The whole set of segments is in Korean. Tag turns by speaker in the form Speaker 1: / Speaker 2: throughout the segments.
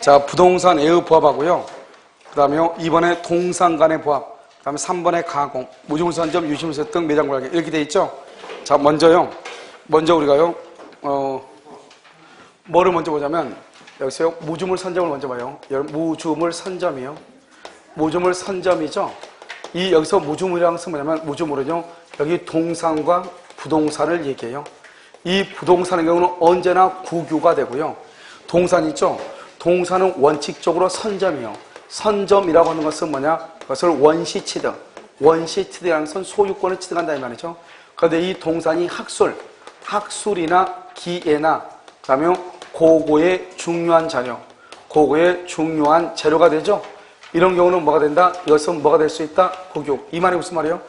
Speaker 1: 자, 부동산 애의 부합하고요. 그 다음에 이번에 동산 간의 부합. 그 다음에 3번에 가공, 무주물 선점, 유실물 습득, 매장 관계 이렇게 돼 있죠. 자, 먼저 우리가요, 뭐를 먼저 보자면, 여기서요, 무주물 선점을 먼저 봐요. 무주물 선점이요. 무주물 선점이죠. 여기서 무주물이라는 것은 뭐냐면, 무주물은요, 여기 동산과 부동산을 얘기해요. 이 부동산의 경우는 언제나 국유가 되고요. 동산 있죠? 동산은 원칙적으로 선점이요. 선점이라고 하는 것은 뭐냐? 그것을 원시 취득. 원시 취득이라는 것은 소유권을 취득한다 이 말이죠. 그런데 이 동산이 학술이나 기예나, 그 다음에 고고의 중요한 자료, 고고의 중요한 재료가 되죠. 이런 경우는 뭐가 된다? 이것은 뭐가 될 수 있다? 국유. 이 말이 무슨 말이에요?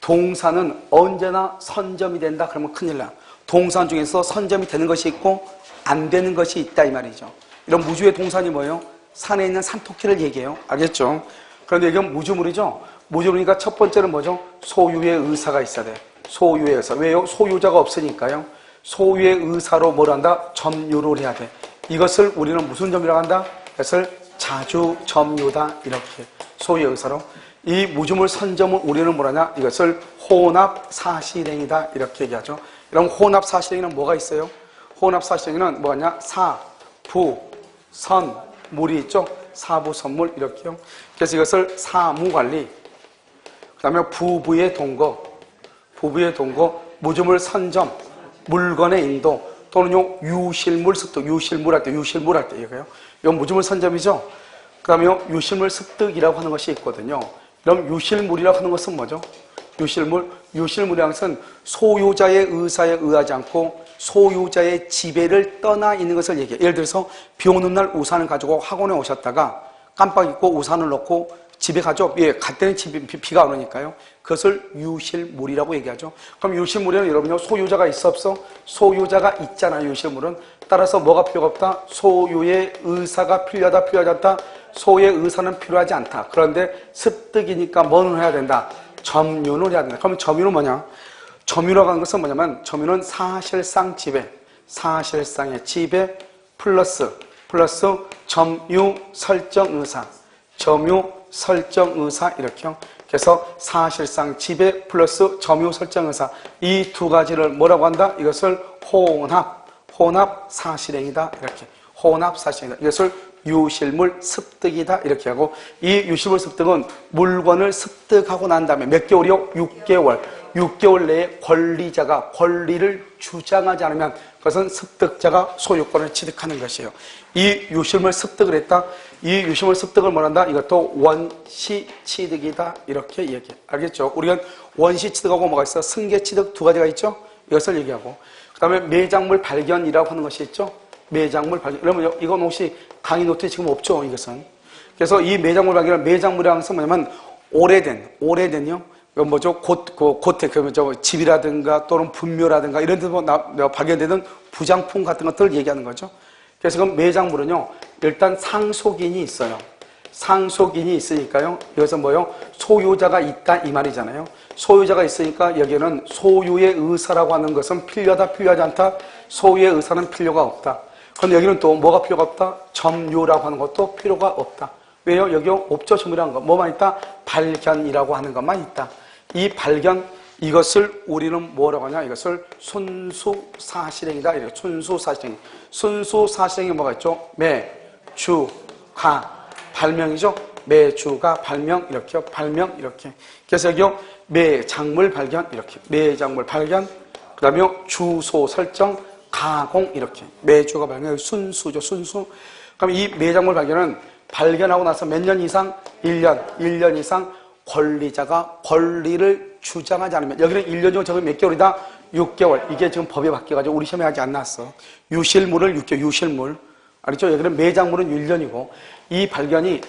Speaker 1: 동산은 언제나 선점이 된다. 그러면 큰일 나. 동산 중에서 선점이 되는 것이 있고 안 되는 것이 있다 이 말이죠. 이런 무주의 동산이 뭐예요? 산에 있는 산토끼를 얘기해요. 알겠죠? 그런데 이건 무주물이죠. 무주물이니까 첫 번째는 뭐죠? 소유의 의사가 있어야 돼. 소유의 의사. 왜요? 소유자가 없으니까요. 소유의 의사로 뭘 한다? 점유를 해야 돼. 이것을 우리는 무슨 점유라고 한다? 이것을 자주 점유다. 이렇게 소유의 의사로. 이 무주물 선점은 우리는 뭐라냐? 이것을 혼합 사실행이다. 이렇게 얘기하죠. 그럼 혼합 사실행에는 뭐가 있어요? 혼합 사실행에는 뭐냐? 사, 부, 선, 물이 있죠? 사부, 선물 이렇게요. 그래서 이것을 사무관리, 그 다음에 부부의 동거, 무주물 선점, 물건의 인도, 또는요 유실물 습득, 유실물 할 때 이거요. 이건 무주물 선점이죠. 그 다음에 유실물 습득이라고 하는 것이 있거든요. 그럼 유실물이라고 하는 것은 뭐죠? 유실물이라는 것은 소유자의 의사에 의하지 않고 소유자의 지배를 떠나 있는 것을 얘기해요. 예를 들어서 비 오는 날 우산을 가지고 학원에 오셨다가 깜빡 잊고 우산을 놓고 집에 가죠. 예, 갈 때는 비가 안 오니까요. 그것을 유실물이라고 얘기하죠. 그럼 유실물에는 여러분요, 소유자가 있어 없어? 소유자가 있잖아요, 유실물은. 따라서 뭐가 필요가 없다? 소유의 의사가 필요하다, 필요하지 않다? 소유의 의사는 필요하지 않다. 그런데 습득이니까 뭐는 해야 된다? 점유를 해야 된다. 그러면 점유는 뭐냐? 점유라고 하는 것은 뭐냐면, 점유는 사실상 지배, 사실상의 지배 플러스 점유 설정 의사, 점유 설정 의사 이렇게요. 그래서 사실상 지배 플러스 점유 설정 의사, 이 두 가지를 뭐라고 한다? 이것을 혼합 사실행이다. 이렇게 혼합 사실행이다. 이것을 유실물 습득이다. 이렇게 하고, 이 유실물 습득은 물건을 습득하고 난 다음에 몇 개월이요? 6개월 내에 권리자가 권리를 주장하지 않으면 그것은 습득자가 소유권을 취득하는 것이에요. 이 유실물 습득을 했다. 이 유실물 습득을 뭐란다? 이것도 원시 취득이다. 이렇게 얘기해. 알겠죠? 우리가 원시 취득하고 뭐가 있어? 승계 취득 두 가지가 있죠? 이것을 얘기하고, 그 다음에 매장물 발견이라고 하는 것이 있죠? 매장물 발견. 그러면 이건 혹시 강의 노트에 지금 없죠? 이것은. 그래서 이 매장물 발견은, 매장물이라는 것은 뭐냐면 오래된요. 이건 뭐죠? 고택, 집이라든가 또는 분묘라든가 이런 데서 발견되는 부장품 같은 것들을 얘기하는 거죠. 그래서 그 매장물은요, 일단 상속인이 있어요. 상속인이 있으니까요, 여기서 뭐요? 소유자가 있다 이 말이잖아요. 소유자가 있으니까 여기는 소유의 의사라고 하는 것은 필요하다, 필요하지 않다? 소유의 의사는 필요가 없다. 그런데 여기는 또 뭐가 필요가 없다? 점유라고 하는 것도 필요가 없다. 왜요? 여기 옵저점이라는 거 뭐만 있다? 발견이라고 하는 것만 있다. 이 발견, 이것을 우리는 뭐라고 하냐? 이것을 순수사실행이다. 이렇게 순수사실행. 순수사실행이 뭐가 있죠? 매, 주, 가, 발명이죠? 매주가 발명, 이렇게요. 발명, 이렇게. 그래서 여기요, 매작물 발견, 이렇게. 매작물 발견. 그 다음에 주소 설정, 가공, 이렇게. 매주가 발견, 순수죠, 순수. 그럼 이 매작물 발견은 발견하고 나서 몇 년 이상? 1년 이상 권리자가 권리를 주장하지 않으면, 여기는 1년이고 저기 몇 개월이다? 6개월. 이게 지금 법에 바뀌어가지고 우리 시험에 아직 안 나왔어. 유실물을 6개월, 유실물. 알겠죠? 여기는 매작물은 1년이고, 이 발견이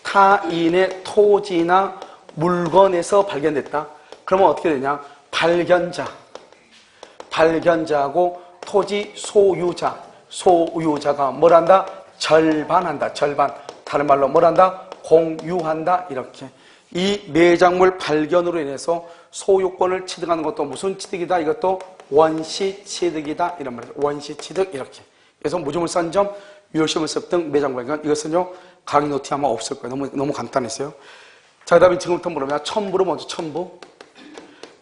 Speaker 1: 타인의 토지나 물건에서 발견됐다. 그러면 어떻게 되냐? 발견자하고 토지 소유자가 뭘 한다? 절반한다. 절반. 다른 말로 뭘 한다? 공유한다. 이렇게. 이 매작물 발견으로 인해서 소유권을 취득하는 것도 무슨 취득이다? 이것도 원시 취득이다. 이런 말이죠. 원시 취득. 이렇게. 그래서 무주물 선점, 유효실물 습득 매장관련 이것은요 강의 노트에 아마 없을 거예요. 너무 간단했어요. 자, 그다음에 지금부터 뭐냐면 첨부로 먼저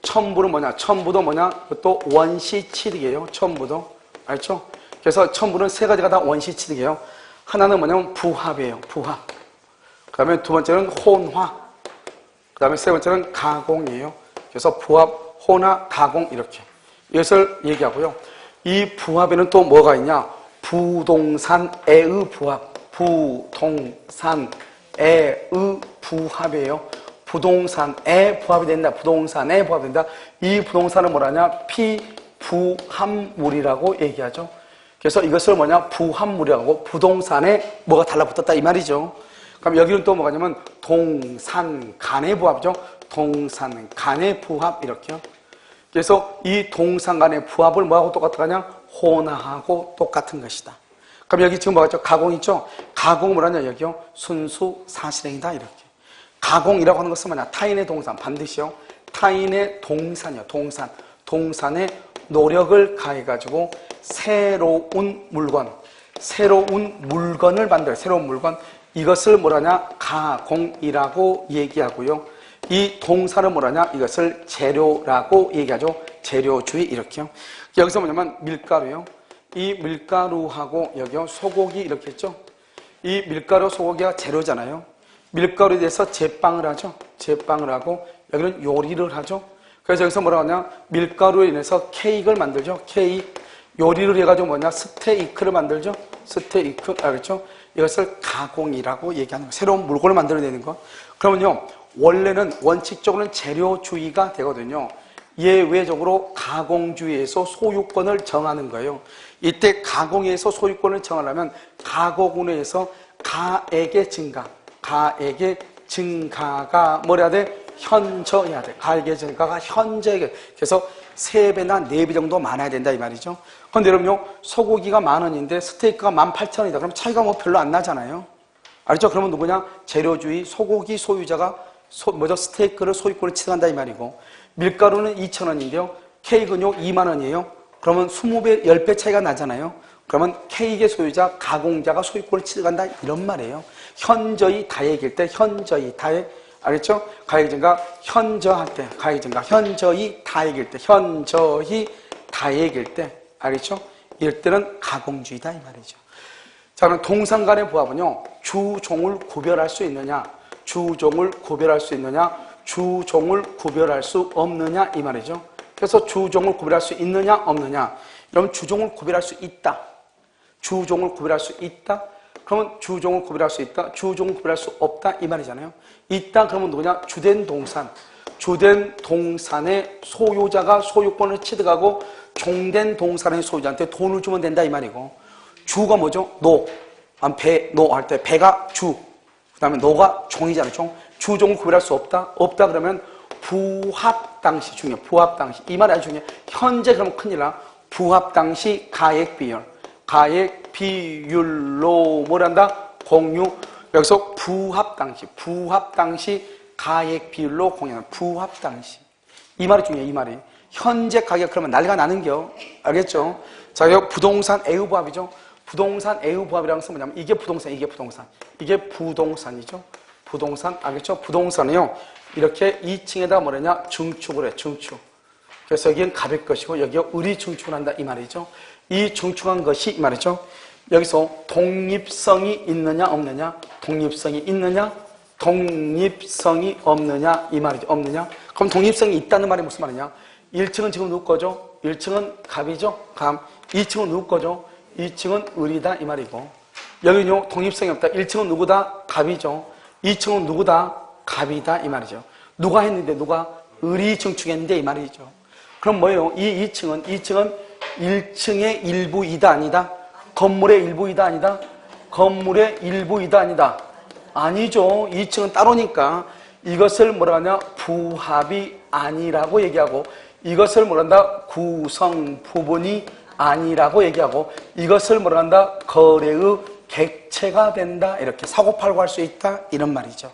Speaker 1: 첨부는 뭐냐? 첨부도 뭐냐? 그것도 원시 취득이에요. 첨부도 알죠? 그래서 첨부는 세 가지가 다 원시 취득이에요. 하나는 뭐냐면 부합이에요. 부합. 그다음에 두 번째는 혼화. 그다음에 세 번째는 가공이에요. 그래서 부합, 혼화, 가공 이렇게 이것을 얘기하고요. 이 부합에는 또 뭐가 있냐? 부동산애의 부합. 부동산애의 부합이에요. 부동산에 부합이 된다. 부동산에 부합이 된다. 이 부동산은 뭐라냐? 피부합물이라고 얘기하죠. 그래서 이것을 뭐냐? 부합물이라고 부동산에 뭐가 달라붙었다 이 말이죠. 그럼 여기는 또 뭐가냐면 동산간의 부합이죠. 동산간의 부합 이렇게요. 그래서 이 동산간의 부합을 뭐하고 똑같으냐? 혼화하고 똑같은 것이다. 그럼 여기 지금 뭐가 있죠? 가공 있죠? 가공은 뭐라냐? 여기요. 순수 사실행이다 이렇게. 가공이라고 하는 것은 뭐냐? 타인의 동산, 반드시요. 타인의 동산이요. 동산. 동산에 노력을 가해가지고 새로운 물건을 만들어요. 새로운 물건. 이것을 뭐라냐? 가공이라고 얘기하고요. 이 동산은 뭐라냐? 이것을 재료라고 얘기하죠. 재료주의 이렇게요. 여기서 뭐냐면 밀가루요. 이 밀가루하고 여기요. 소고기 이렇게 했죠. 이 밀가루, 소고기가 재료잖아요. 밀가루에 대해서 제빵을 하죠. 제빵을 하고 여기는 요리를 하죠. 그래서 여기서 뭐라고 하냐? 밀가루에 인해서 케이크를 만들죠. 케이크. 요리를 해가지고 뭐냐? 스테이크를 만들죠. 스테이크. 알겠죠? 이것을 가공이라고 얘기하는 거예요. 새로운 물건을 만들어내는 거. 그러면요. 원래는 원칙적으로는 재료주의가 되거든요. 예외적으로 가공주의에서 소유권을 정하는 거예요. 이때 가공에서 소유권을 정하려면 가공원에서 가액의 증가가 뭐라 해야 돼? 현저해야 돼. 가액의 증가가 현저하게. 그래서 3배나 4배 정도 많아야 된다 이 말이죠. 그런데 여러분요, 소고기가 10,000원인데 스테이크가 18,000원이다. 그럼 차이가 뭐 별로 안 나잖아요. 알죠? 그러면 누구냐? 재료주의 소고기 소유자가 스테이크를 소유권을 취득한다 이 말이고, 밀가루는 2,000원인데요. 케이크는요 20,000원이에요. 그러면 20배, 10배 차이가 나잖아요. 그러면 케이크의 소유자, 가공자가 소유권을 취득한다 이런 말이에요. 현저히 다액일 때, 현저히 다액, 알겠죠? 가액 증가, 현저할 때, 가액 증가, 현저히 다액일 때, 현저히 다액일 때, 알겠죠? 이럴 때는 가공주의다 이 말이죠. 자, 그럼 동산 간의 부합은요, 주종을 구별할 수 있느냐, 주종을 구별할 수 있느냐, 주종을 구별할 수 없느냐 이 말이죠. 그래서 주종을 구별할 수 있느냐 없느냐. 그러면 주종을 구별할 수 있다. 주종을 구별할 수 있다. 그러면 주종을 구별할 수 있다. 주종을 구별할 수 없다 이 말이잖아요. 있다 그러면 누구냐? 주된 동산. 주된 동산의 소유자가 소유권을 취득하고 종된 동산의 소유자한테 돈을 주면 된다 이 말이고, 주가 뭐죠? 노. 노 할 때 배가 주. 그 다음에 노가 종이잖아요. 종. 주종을 구별할 수 없다. 없다 그러면 부합 당시 중요해. 부합 당시. 이 말이 아주 중요해. 현재 그러면 큰일 나. 부합 당시 가액 비율. 가액 비율로 뭘 한다? 공유. 여기서 부합 당시 가액 비율로 공유하는 부합 당시. 이 말이 중요해. 이 말이. 현재 가격 그러면 난리가 나는겨. 알겠죠? 자, 이거 부동산 애우부합이죠. 부동산 애우부합이라는 것은 뭐냐면 이게 부동산, 이게 부동산. 이게 부동산이죠. 부동산, 알겠죠? 부동산이요. 이렇게 2층에다 뭐냐냐? 증축을 해, 증축. 그래서 여기는 갑의 것이고, 여기가 을이 증축을 한다, 이 말이죠. 이 증축한 것이, 이 말이죠. 여기서 독립성이 있느냐, 없느냐? 독립성이 있느냐? 독립성이 없느냐? 이 말이죠. 없느냐? 그럼 독립성이 있다는 말이 무슨 말이냐? 1층은 지금 누구 거죠? 1층은 갑이죠? 갑. 2층은 누구 거죠? 2층은 을이다, 이 말이고. 여기는요, 독립성이 없다. 1층은 누구다? 갑이죠. 2층은 누구다? 갑이다, 이 말이죠. 누가 했는데, 누가? 을이 증축했는데, 이 말이죠. 그럼 뭐예요? 이 2층은 1층의 일부이다, 아니다? 건물의 일부이다, 아니다? 건물의 일부이다, 아니다? 아니죠. 2층은 따로니까 이것을 뭐라 하냐? 부합이 아니라고 얘기하고, 이것을 뭐라 한다? 구성 부분이 아니라고 얘기하고, 이것을 뭐라 한다? 거래의 객체가 된다. 이렇게 사고팔고 할 수 있다. 이런 말이죠.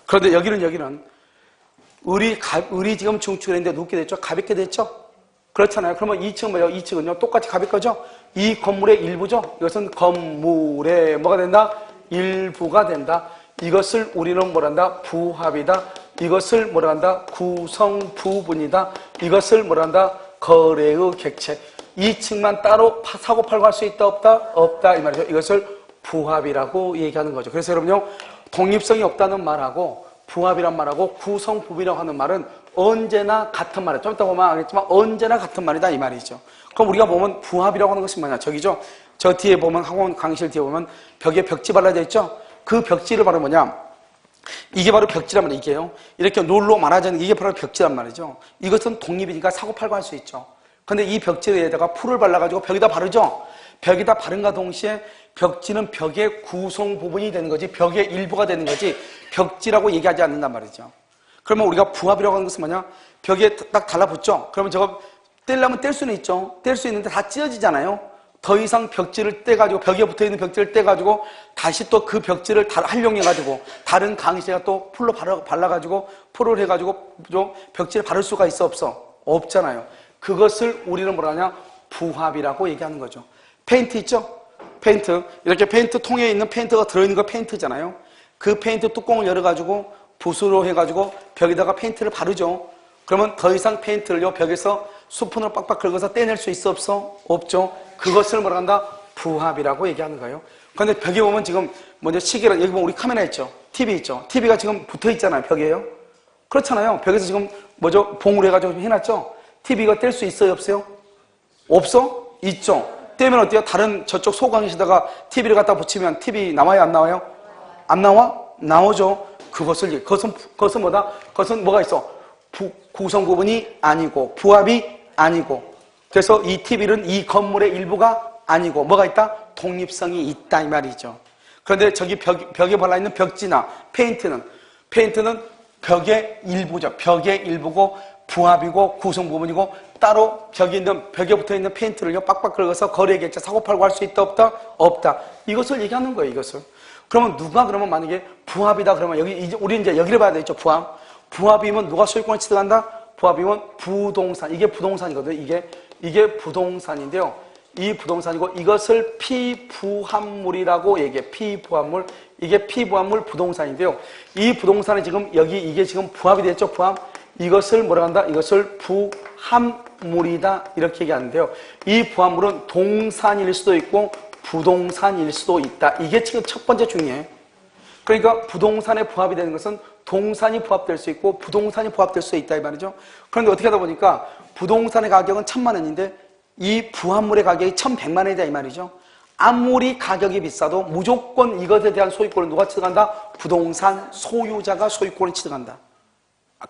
Speaker 1: 그런데 여기는 을이 지금 증축을 했는데 누게 됐죠? 가볍게 됐죠? 그렇잖아요. 그러면 2층은 뭐예요? 2층은요? 똑같이 가볍 거죠? 이 건물의 일부죠. 이것은 건물의 뭐가 된다? 일부가 된다. 이것을 우리는 뭐란다? 부합이다. 이것을 뭐란다? 구성 부분이다. 이것을 뭐란다? 거래의 객체. 이 층만 따로 사고 팔고 할 수 있다 없다? 없다 이 말이죠. 이것을 부합이라고 얘기하는 거죠. 그래서 여러분요, 독립성이 없다는 말하고 부합이란 말하고 구성 부분이라고 하는 말은 언제나 같은 말이에요. 좀 이따 보면 알겠지만 언제나 같은 말이다 이 말이죠. 그럼 우리가 보면 부합이라고 하는 것이 뭐냐? 저기죠. 저 뒤에 보면 학원 강의실 뒤에 보면 벽에 벽지 발라져 있죠. 그 벽지를 바로 뭐냐? 이게 바로 벽지란 말이에요. 이게요. 이렇게 롤로 말하자 이게 바로 벽지란 말이죠. 이것은 독립이니까 사고 팔고 할 수 있죠. 근데 이 벽지에다가 풀을 발라가지고 벽에다 바르죠. 벽에다 바른과 동시에 벽지는 벽의 구성 부분이 되는 거지 벽의 일부가 되는 거지 벽지라고 얘기하지 않는단 말이죠. 그러면 우리가 부합이라고 하는 것은 뭐냐? 벽에 딱 달라붙죠. 그러면 저거 떼려면 뗄 수는 있죠. 뗄 수 있는데 다 찢어지잖아요. 더 이상 벽지를 떼가지고 벽에 붙어있는 벽지를 떼가지고 다시 또 그 벽지를 활용해가지고 다른 강의실에가 또 풀로 발라가지고 풀을 해가지고 좀 벽지를 바를 수가 있어 없어? 없잖아요. 그것을 우리는 뭐라 하냐? 부합이라고 얘기하는 거죠. 페인트 있죠? 페인트. 이렇게 페인트 통에 있는 페인트가 들어있는 거 페인트잖아요. 그 페인트 뚜껑을 열어가지고 붓으로 해가지고 벽에다가 페인트를 바르죠. 그러면 더 이상 페인트를요 벽에서 수분으로 빡빡 긁어서 떼낼 수 있어 없어? 없죠. 그것을 뭐라 한다? 부합이라고 얘기하는 거예요. 그런데 벽에 보면 지금 먼저 시계를 여기 보면 우리 카메라 있죠? TV 있죠? TV가 지금 붙어 있잖아요. 벽에요. 그렇잖아요. 벽에서 지금 뭐죠? 봉으로 해가지고 해놨죠? TV가 뗄 수 있어요? 없어요? 없어? 있죠. 떼면 어때요? 다른 저쪽 소광에다가 TV를 갖다 붙이면 TV 나와요? 안 나와요? 안 나와? 나오죠. 그것은 뭐다? 그것은 뭐가 있어? 구성 부분이 아니고 부합이 아니고 그래서 이 TV는 이 건물의 일부가 아니고 뭐가 있다? 독립성이 있다 이 말이죠. 그런데 저기 벽에 발라있는 벽지나 페인트는 벽의 일부죠. 벽의 일부고 부합이고 구성 부분이고 따로 벽에 붙어있는 페인트를요 빡빡 긁어서 거래 객체 사고 팔고 할 수 있다 없다? 없다. 이것을 얘기하는 거예요. 이것을. 그러면 그러면 만약에 부합이다 그러면 우리 이제 여기를 봐야 되겠죠. 부합이면 누가 소유권을 취득한다? 부합이면 부동산. 이게 부동산이거든요. 이게 부동산인데요. 이 부동산이고 이것을 피부합물이라고 얘기해. 피부합물. 이게 피부합물 부동산인데요. 이 부동산이 지금 이게 지금 부합이 됐죠. 부합. 이것을 뭐라 한다? 이것을 부합물이다. 이렇게 얘기하는데요. 이 부합물은 동산일 수도 있고 부동산일 수도 있다. 이게 지금 첫 번째 중요해요. 그러니까 부동산에 부합이 되는 것은 동산이 부합될 수 있고 부동산이 부합될 수 있다 이 말이죠. 그런데 어떻게 하다 보니까 부동산의 가격은 1,000만 원인데 이 부합물의 가격이 1,100만 원이다 이 말이죠. 아무리 가격이 비싸도 무조건 이것에 대한 소유권을 누가 취득한다? 부동산 소유자가 소유권을 취득한다.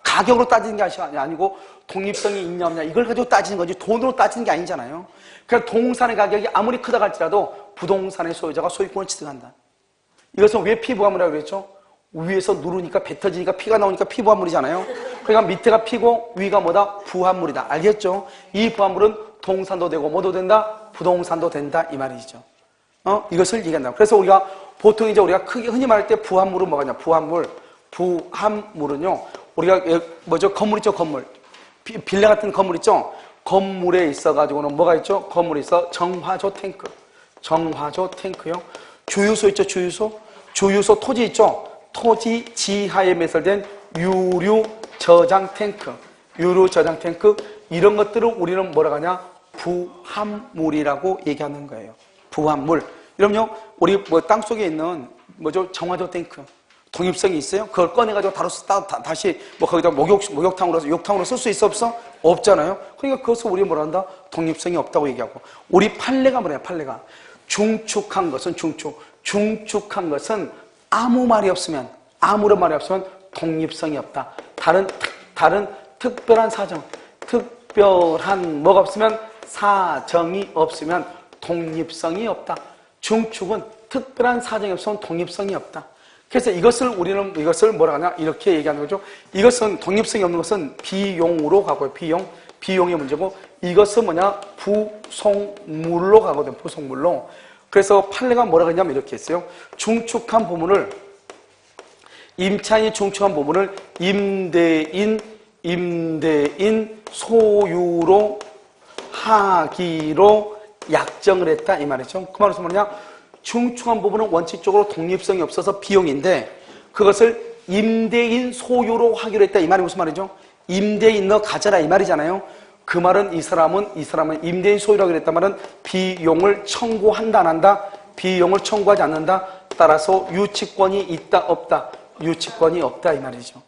Speaker 1: 가격으로 따지는 게 아니고 독립성이 있냐 없냐 이걸 가지고 따지는 거지 돈으로 따지는 게 아니잖아요. 그러니까 동산의 가격이 아무리 크다 할지라도 부동산의 소유자가 소유권을 취득한다. 이것은 왜 피부합물이라고 그랬죠? 위에서 누르니까 배 터지니까 피가 나오니까 피부합물이잖아요. 그러니까 밑에가 피고 위가 뭐다? 부합물이다. 알겠죠? 이 부합물은 동산도 되고 뭐도 된다? 부동산도 된다 이 말이죠. 이것을 얘기한다. 그래서 우리가 보통 이제 우리가 크게 흔히 말할 때 부합물은 뭐가냐? 부합물은요. 우리가 뭐죠? 건물 있죠? 건물. 빌라 같은 건물 있죠? 건물에 있어가지고는 뭐가 있죠? 건물에 있어 정화조 탱크. 정화조 탱크요. 주유소 있죠? 주유소 토지 있죠? 토지 지하에 매설된 유류 저장 탱크. 이런 것들을 우리는 뭐라고 하냐? 부합물이라고 얘기하는 거예요. 부합물. 이러면요, 우리 땅속에 있는 뭐죠? 정화조 탱크. 독립성이 있어요? 그걸 꺼내가지고 다시 거기다 욕탕으로 쓸 수 있어 없어? 없잖아요. 그러니까 그것을 우리 뭐라 한다? 독립성이 없다고 얘기하고. 우리 판례가 뭐냐? 판례가 중축한 것은 아무런 말이 없으면 독립성이 없다. 다른 특별한 사정, 뭐가 없으면 사정이 없으면 독립성이 없다. 중축은 특별한 사정이 없으면 독립성이 없다. 그래서 우리는 이것을 뭐라 하냐? 이렇게 얘기하는 거죠. 이것은 독립성이 없는 것은 비용으로 가고요. 비용의 문제고 이것은 뭐냐? 부속물로 가거든. 부속물로. 그래서 판례가 뭐라고 했냐면 이렇게 했어요. 임차인이 중축한 부분을 임대인 소유로 하기로 약정을 했다 이 말이죠. 그 말은 뭐냐? 중축한 부분은 원칙적으로 독립성이 없어서 비용인데 그것을 임대인 소유로 하기로 했다 이 말이 무슨 말이죠? 임대인 너 가져라 이 말이잖아요. 그 말은 이 사람은 임대인 소유라고 그랬단 말은 비용을 청구한다 안 한다? 비용을 청구하지 않는다. 따라서 유치권이 있다 없다? 유치권이 없다 이 말이죠.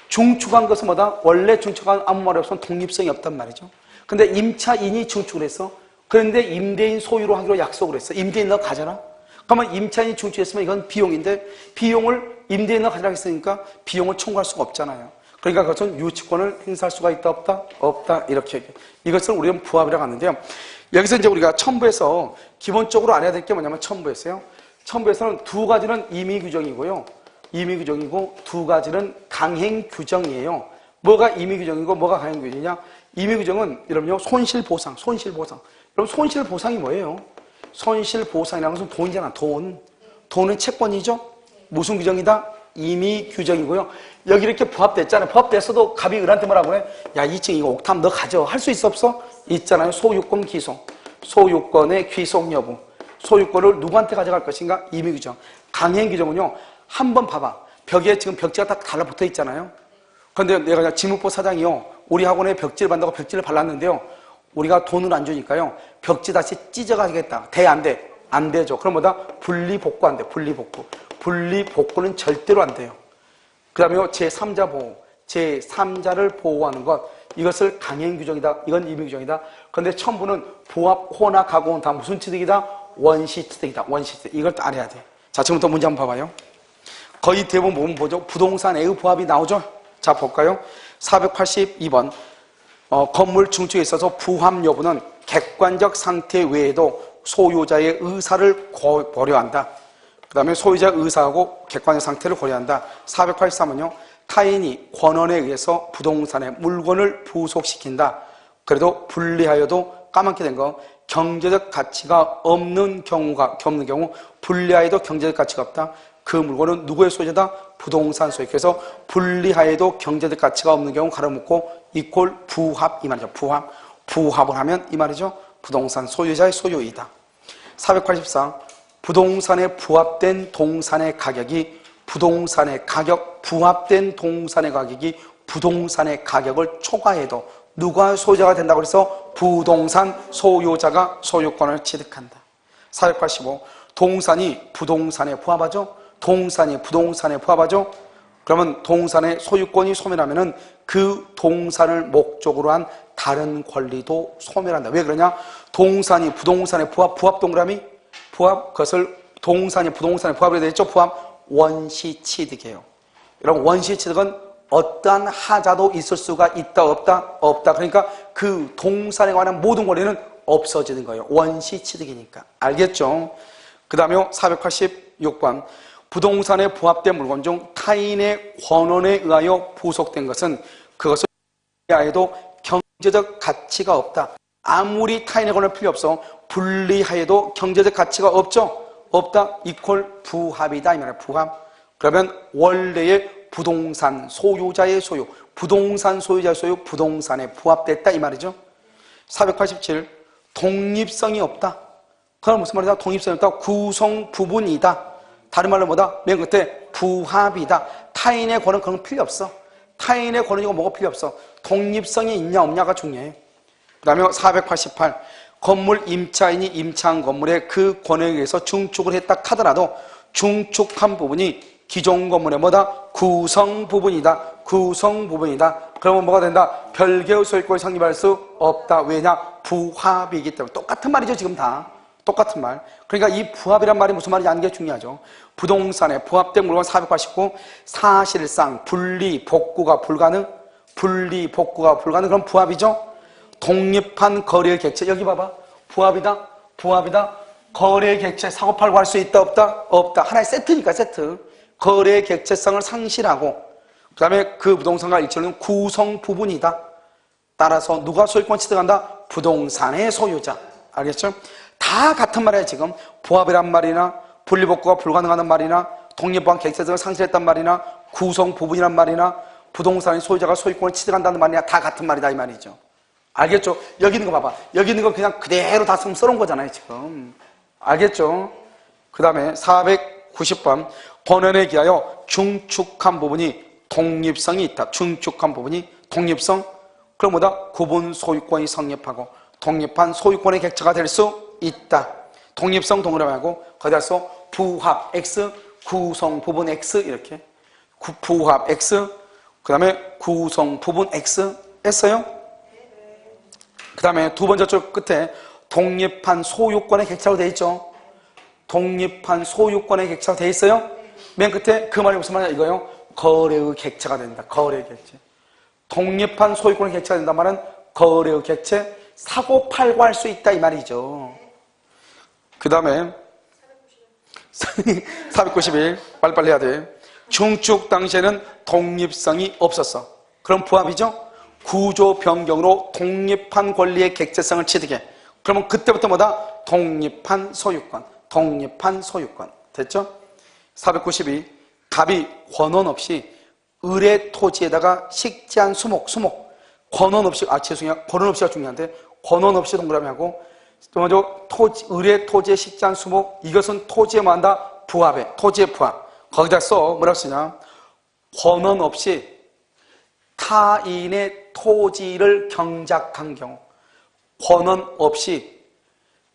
Speaker 1: 중축한 것은 뭐다? 원래 중축한 아무 말이 없으면 독립성이 없단 말이죠. 근데 임차인이 중축을 했어. 그런데 임대인 소유로 하기로 약속을 했어. 임대인 너 가져라. 그러면 임차인이 중축했으면 이건 비용인데 비용을 임대인 너 가져라 했으니까 비용을 청구할 수가 없잖아요. 그러니까 그것은 유치권을 행사할 수가 있다 없다? 없다 이렇게 얘기해요. 이것을 우리는 부합이라고 하는데요. 여기서 이제 우리가 첨부해서 기본적으로 알아야 될 게 뭐냐면 첨부에서요. 첨부에서는 두 가지는 임의 규정이고요. 임의 규정이고 두 가지는 강행 규정이에요. 뭐가 임의 규정이고 뭐가 강행 규정이냐? 임의 규정은 여러분요 손실보상. 여러분 손실보상이 뭐예요? 손실보상이라는 것은 돈이잖아. 돈은 채권이죠. 무슨 규정이다? 임의 규정이고요. 여기 이렇게 부합됐잖아요. 부합됐어도 갑이 을한테 뭐라고 해? 야 2층 이거 옥탑 너 가져. 할 수 있어 없어? 있잖아요. 소유권 귀속. 소유권의 귀속 여부. 소유권을 누구한테 가져갈 것인가? 임의 규정. 강행 규정은요. 한번 봐봐. 벽에 지금 벽지가 딱 달라붙어 있잖아요. 그런데 내가 지무법 사장이요. 우리 학원에 벽지를 받는다고 벽지를 발랐는데요. 우리가 돈을 안 주니까요. 벽지 다시 찢어가겠다. 돼? 안 돼? 안 되죠. 그럼 뭐다? 분리복구 안 돼. 분리복구. 분리복구는 절대로 안 돼요. 그 다음에 제3자 보호. 제3자를 보호하는 것. 이것을 강행 규정이다. 이건 임의 규정이다. 그런데 첨부는 부합, 호나 가공은 다 무슨 취득이다? 원시 취득이다. 원시 취득. 이걸 또 알아야 돼. 자, 지금부터 문제 한번 봐봐요. 거의 대부분 보면 뭐죠? 부동산의 부합이 나오죠? 자, 볼까요? 482번. 건물 중축에 있어서 부합 여부는 객관적 상태 외에도 소유자의 의사를 고려한다. 그 다음에 소유자의 의사하고 객관적 상태를 고려한다. 483은요. 타인이 권한에 의해서 부동산의 물건을 부속시킨다. 그래도 불리하여도 까맣게 된 거 경제적 가치가 없는 경우 불리하여도 경제적 가치가 없다. 그 물건은 누구의 소유자다? 부동산 소유. 그래서 불리하여도 경제적 가치가 없는 경우 가로묻고 이꼴 부합 이 말이죠. 부합을 하면 이 말이죠. 부동산 소유자의 소유이다. 484 부동산에 부합된 동산의 가격이 부동산의 가격 부합된 동산의 가격이 부동산의 가격을 초과해도 누가 소유자가 된다고 해서 부동산 소유자가 소유권을 취득한다. 485 동산이 부동산에 부합하죠. 동산이 부동산에 부합하죠. 그러면 동산의 소유권이 소멸하면은 그 동산을 목적으로 한 다른 권리도 소멸한다. 왜 그러냐? 동산이 부동산에 부합 동그라미 부합 그것을 동산이 부동산에 부합이 되겠죠. 부합 원시 취득이에요. 여러분 원시 취득은 어떠한 하자도 있을 수가 있다 없다? 없다. 그러니까 그 동산에 관한 모든 권리는 없어지는 거예요. 원시 취득이니까. 알겠죠? 그 다음에 486번 부동산에 부합된 물건 중 타인의 권한에 의하여 부속된 것은 그것을 불리하여도 경제적 가치가 없다. 아무리 타인의 권한이 필요 없어 불리하여도 경제적 가치가 없죠? 없다. 이퀄 부합이다. 이 말이야. 부합. 그러면 원래의 부동산 소유자의 소유, 부동산 소유자의 소유, 부동산에 부합됐다 이 말이죠. 487 독립성이 없다. 그건 무슨 말이다? 독립성이 없다. 구성 부분이다. 다른 말로 뭐다? 맨 끝에 부합이다. 타인의 권은 그런 거 필요 없어. 타인의 권이고 뭐가 필요 없어. 독립성이 있냐 없냐가 중요해. 그 다음에 488 건물 임차인이 임차한 건물에 그 권에 의해서 중축을 했다 하더라도 중축한 부분이 기존 건물의 뭐다? 구성 부분이다. 구성 부분이다. 그러면 뭐가 된다? 별개의 소유권이 성립할 수 없다. 왜냐? 부합이기 때문에. 똑같은 말이죠 지금 다. 똑같은 말. 그러니까 이 부합이란 말이 무슨 말인지 아는 게 중요하죠. 부동산에 부합된 물건 489 사실상 분리 복구가 불가능. 분리 복구가 불가능. 그럼 부합이죠. 독립한 거래 객체. 여기 봐봐. 부합이다. 부합이다. 거래 객체 사고 팔고 할 수 있다 없다? 없다. 하나의 세트니까 세트. 거래 객체성을 상실하고 그 다음에 그 부동산과 일치하는 구성 부분이다. 따라서 누가 소유권 취득한다? 부동산의 소유자. 알겠죠? 다 같은 말이에요 지금. 부합이란 말이나 분리복구가 불가능하단 말이나 독립한 객체성을 상실했단 말이나 구성 부분이란 말이나 부동산의 소유자가 소유권을 취득한다는 말이나 다 같은 말이다 이 말이죠. 알겠죠? 여기 있는 거 봐봐. 여기 있는 거 그냥 그대로 다 써놓은 거잖아요, 지금. 알겠죠? 그 다음에 490번. 권한에 기하여 중축한 부분이 독립성이 있다. 중축한 부분이 독립성. 그럼 뭐다? 구분 소유권이 성립하고 독립한 소유권의 객체가 될 수 있다. 독립성 동그라미하고 거기다서 부합 X, 구성 부분 X 이렇게. 부합 X, 그 다음에 구성 부분 X 했어요? 그 다음에 두 번째 줄 끝에 독립한 소유권의 객체로 되어 있죠? 독립한 소유권의 객체로 되어 있어요? 맨 끝에 그 말이 무슨 말이냐 이거요? 거래의 객체가 된다. 거래의 객체. 독립한 소유권의 객체가 된단 말은 거래의 객체, 사고 팔고 할 수 있다 이 말이죠. 그 다음에 491 빨리빨리 해야 돼. 중축 당시에는 독립성이 없었어. 그럼 부합이죠? 구조 변경으로 독립한 권리의 객체성을 취득해. 그러면 그때부터 뭐다? 독립한 소유권. 독립한 소유권. 됐죠? 492 갑이 권원 없이 을의 토지에다가 식지한 수목 권원 없이 죄송해요. 권원 없이가 중요한데 권원 없이 동그라미 하고 먼저 을의 토지에 식지한 수목 이것은 토지에 뭐한다? 부합에 토지의 부합. 거기다 써 뭐라고 쓰냐? 권원 없이 타인의 토지를 경작한 경우 권원 없이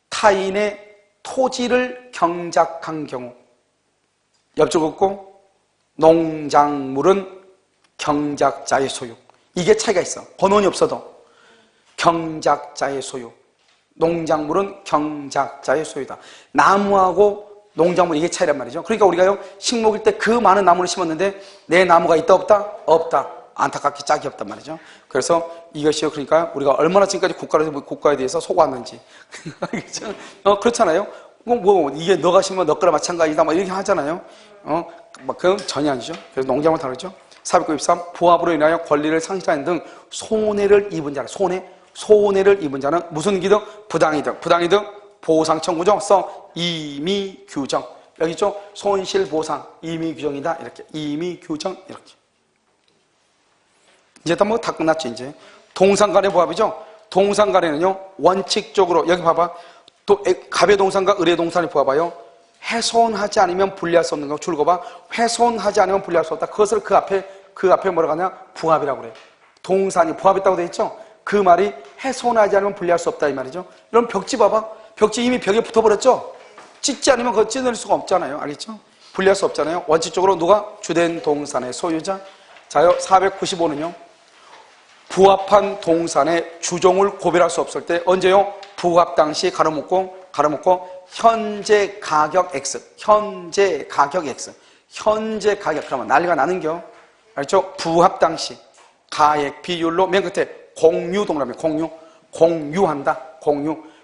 Speaker 1: 타인의 토지를 경작한 경우 옆줄 긋고 농작물은 경작자의 소유. 이게 차이가 있어. 권원이 없어도 경작자의 소유. 농작물은 경작자의 소유다. 나무하고 농작물 이게 차이란 말이죠. 그러니까 우리가요 식목일 때 그 많은 나무를 심었는데 내 나무가 있다 없다? 없다. 안타깝게 짝이 없단 말이죠. 그래서 이것이요 그러니까 우리가 얼마나 지금까지 국가에 대해서 속았는지 그렇잖아요. 뭐 이게 너가 심으면 너 거랑 마찬가지다 막 이렇게 하잖아요. 그건 전혀 아니죠. 그래서 농작물 다르죠. 493 부합으로 인하여 권리를 상실하는 등 손해를 입은 자는 손해를 입은 자는 무슨 이득? 부당이득 보상 청구죠. 써 임의규정 여기 있죠. 손실보상 임의규정이다 이렇게 임의규정 이렇게. 이제 다 끝났죠. 이제 동산간의 부합이죠. 동산간에는요 원칙적으로 여기 봐봐. 또 갑의 동산과 을의 동산을 부합하여 훼손하지 않으면 분리할 수 없는 거 줄 거 봐. 훼손하지 않으면 분리할 수 없다. 그것을 그 앞에 뭐라고 하냐? 부합이라고 그래요. 동산이 부합했다고 되어 있죠. 그 말이 훼손하지 않으면 분리할 수 없다 이 말이죠. 이런 벽지 봐봐. 벽지 이미 벽에 붙어버렸죠. 찢지 않으면 그거 찢어낼 수가 없잖아요. 알겠죠? 분리할 수 없잖아요. 원칙적으로 누가? 주된 동산의 소유자. 자요 495는요 부합한 동산의 주종을 고별할 수 없을 때 언제요? 부합 당시 가로묶고 현재 가격 X 현재 가격 그러면 난리가 나는겨. 알죠? 부합 당시 가액 비율로 맨 끝에 공유 동그라미 공유한다.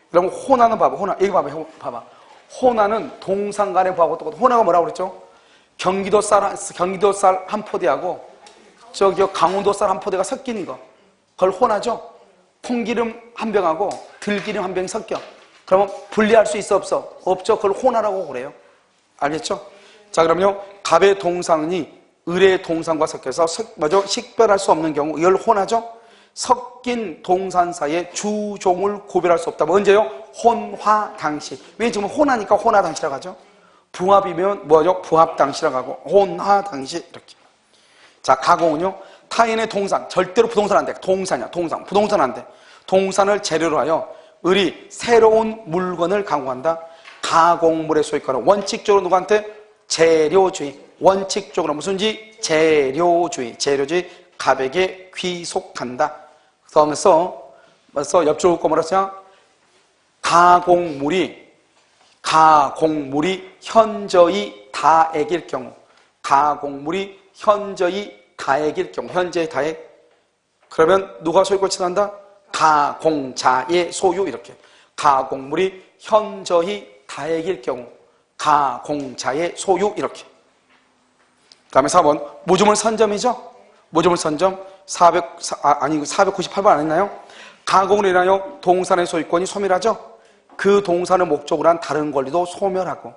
Speaker 1: 그러면 호나는 봐봐. 여기 봐봐. 호나는 동산간의 부합하고 똑같아. 호나가 뭐라고 그랬죠? 경기도 쌀 한 포대하고 강원도 쌀 한 포대가 섞이는 거. 그걸 호나죠? 콩기름 한 병하고 들기름 한 병이 섞여. 그러면 분리할 수 있어 없어? 없죠. 그걸 호나라고 그래요. 알겠죠? 자 그럼요. 갑의 동산이 을의 동산과 섞여서 식별할 수 없는 경우 이걸 호나죠? 섞인 동산 사이에 주종을 구별할 수 없다. 언제요? 혼화 당시. 왜 지금 호나니까 혼화 당시라고 하죠? 부합이면 뭐죠? 부합 당시라고 하고 혼화 당시 이렇게. 자 가공은요. 타인의 동산 절대로 부동산 안 돼. 부동산 안 돼. 동산을 재료로 하여 을이 새로운 물건을 가공한다. 가공물의 소유권은 원칙적으로 누구한테? 재료주의. 원칙적으로 무슨지? 재료주의. 갑에게 귀속한다. 그러면서 옆줄 거 뭐라 했어요? 가공물이 현저히 다액일 경우 현재의 다액 그러면 누가 소유권 취득한다? 가공자의 소유 이렇게. 가공물이 현저히 다액일 경우 가공자의 소유 이렇게. 그 다음에 4번 모조물 선점이죠. 모조물 선점 498번 안 했나요? 가공을 인하여 동산의 소유권이 소멸하죠. 그 동산을 목적으로 한 다른 권리도 소멸하고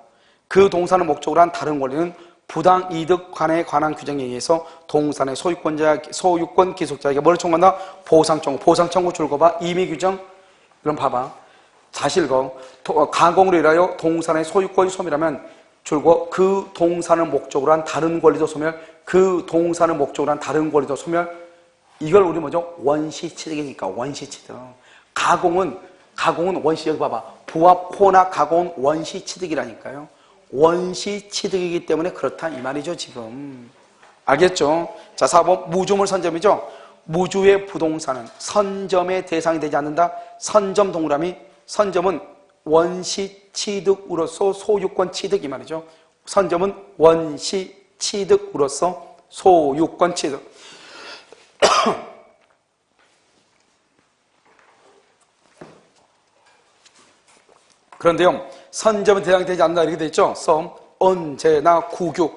Speaker 1: 그 동산을 목적으로 한 다른 권리는 부당 이득관에 관한 규정에 의해서 동산의 소유권 기속자에게 뭐를 청구한다? 보상 청구 줄거 봐. 임의 규정. 그럼 봐봐. 다시 읽어. 가공으로 인하여 동산의 소유권이 소멸하면 줄거 그 동산을 목적으로 한 다른 권리도 소멸. 그 동산을 목적으로 한 다른 권리도 소멸. 이걸 우리 뭐죠? 원시취득이니까 원시취득. 가공은 원시, 여기 봐봐. 부합, 혼합, 가공은 원시취득이라니까요. 원시취득이기 때문에 그렇다 이 말이죠 지금. 알겠죠? 자, 4번 무주물 선점이죠. 무주의 부동산은 선점의 대상이 되지 않는다. 선점 동그라미. 선점은 원시취득으로서 소유권 취득 이 말이죠. 선점은 원시취득으로서 소유권 취득. 그런데요, 선점의 대상이 되지 않는다 이렇게 돼 있죠. 언제나 국유.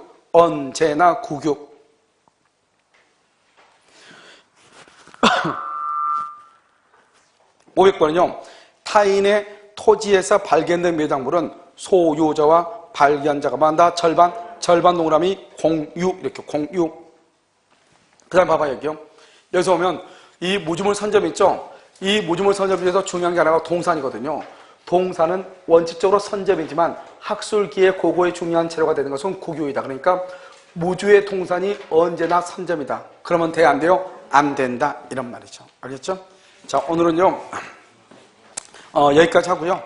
Speaker 1: 500번은요, 타인의 토지에서 발견된 매장물은 소유자와 발견자가 만다 절반 동그라미 공유 이렇게 공유. 그 다음에 봐봐요 여기요. 여기서 보면 이 무주물 선점 있죠. 이 무주물 선점 중에서 중요한 게 하나가 동산이거든요. 동산은 원칙적으로 선점이지만 학술기의 고고의 중요한 재료가 되는 것은 국유이다. 그러니까 무주의 동산이 언제나 선점이다. 그러면 돼? 안 돼요? 안 된다. 이런 말이죠. 알겠죠? 자, 오늘은요 여기까지 하고요.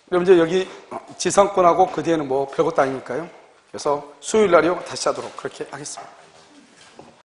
Speaker 1: 그럼 이제 여기 지상권하고 그 뒤에는 뭐 별것도 아니니까요. 그래서 수요일 날이요 다시 하도록 그렇게 하겠습니다.